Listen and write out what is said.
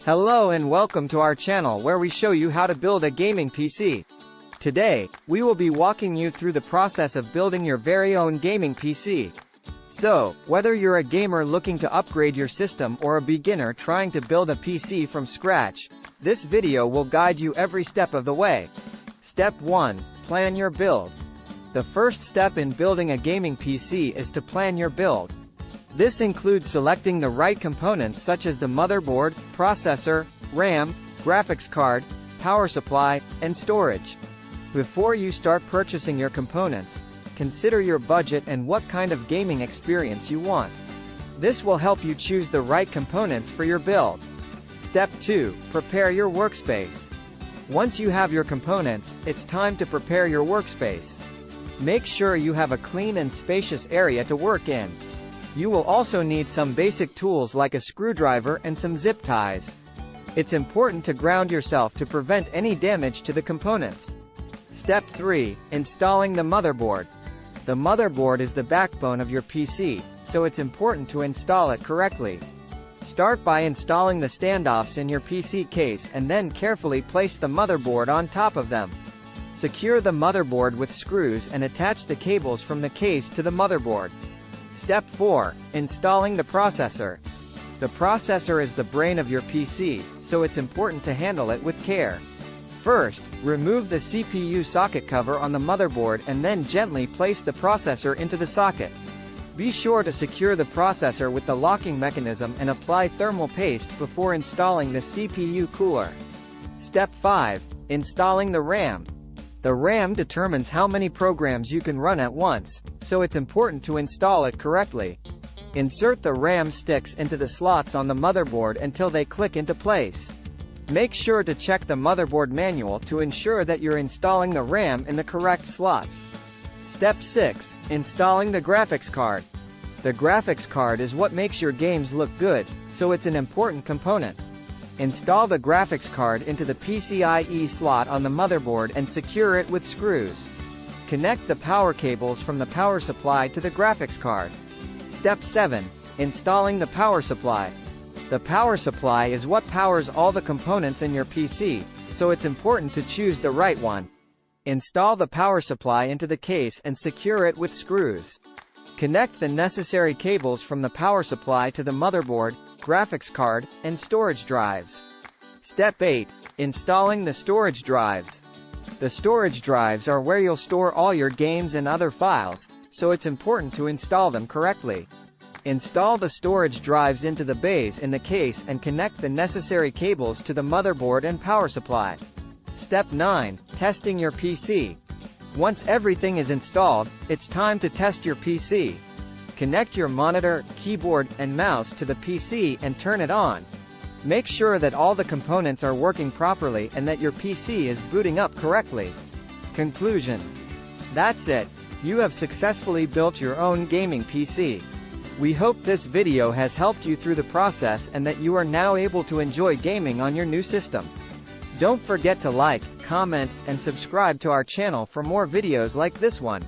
Hello and welcome to our channel where we show you how to build a gaming PC. Today, we will be walking you through the process of building your very own gaming PC. So, whether you're a gamer looking to upgrade your system or a beginner trying to build a PC from scratch, this video will guide you every step of the way. Step 1. Plan your build. The first step in building a gaming PC is to plan your build. This includes selecting the right components such as the motherboard, processor, RAM, graphics card, power supply, and storage. Before you start purchasing your components, consider your budget and what kind of gaming experience you want. This will help you choose the right components for your build. Step 2. Prepare your workspace. Once you have your components, it's time to prepare your workspace. Make sure you have a clean and spacious area to work in. You will also need some basic tools like a screwdriver and some zip ties. It's important to ground yourself to prevent any damage to the components. Step 3. Installing the motherboard. The motherboard is the backbone of your PC, so it's important to install it correctly. Start by installing the standoffs in your PC case and then carefully place the motherboard on top of them. Secure the motherboard with screws and attach the cables from the case to the motherboard. Step 4. Installing the processor. The processor is the brain of your PC, so it's important to handle it with care. First, remove the CPU socket cover on the motherboard and then gently place the processor into the socket. Be sure to secure the processor with the locking mechanism and apply thermal paste before installing the CPU cooler. Step 5. Installing the RAM. The RAM determines how many programs you can run at once, so it's important to install it correctly. Insert the RAM sticks into the slots on the motherboard until they click into place. Make sure to check the motherboard manual to ensure that you're installing the RAM in the correct slots. Step 6. Installing the graphics card. The graphics card is what makes your games look good, so it's an important component. Install the graphics card into the PCIe slot on the motherboard and secure it with screws. Connect the power cables from the power supply to the graphics card. Step 7. Installing the power supply. The power supply is what powers all the components in your PC, so it's important to choose the right one. Install the power supply into the case and secure it with screws. Connect the necessary cables from the power supply to the motherboard, graphics card, and storage drives. Step 8. Installing the storage drives. The storage drives are where you'll store all your games and other files, so it's important to install them correctly. Install the storage drives into the bays in the case and connect the necessary cables to the motherboard and power supply. Step 9. Testing your PC. Once everything is installed, it's time to test your PC. Connect your monitor, keyboard, and mouse to the PC and turn it on. Make sure that all the components are working properly and that your PC is booting up correctly. Conclusion. That's it. You have successfully built your own gaming PC. We hope this video has helped you through the process and that you are now able to enjoy gaming on your new system. Don't forget to like, comment, and subscribe to our channel for more videos like this one.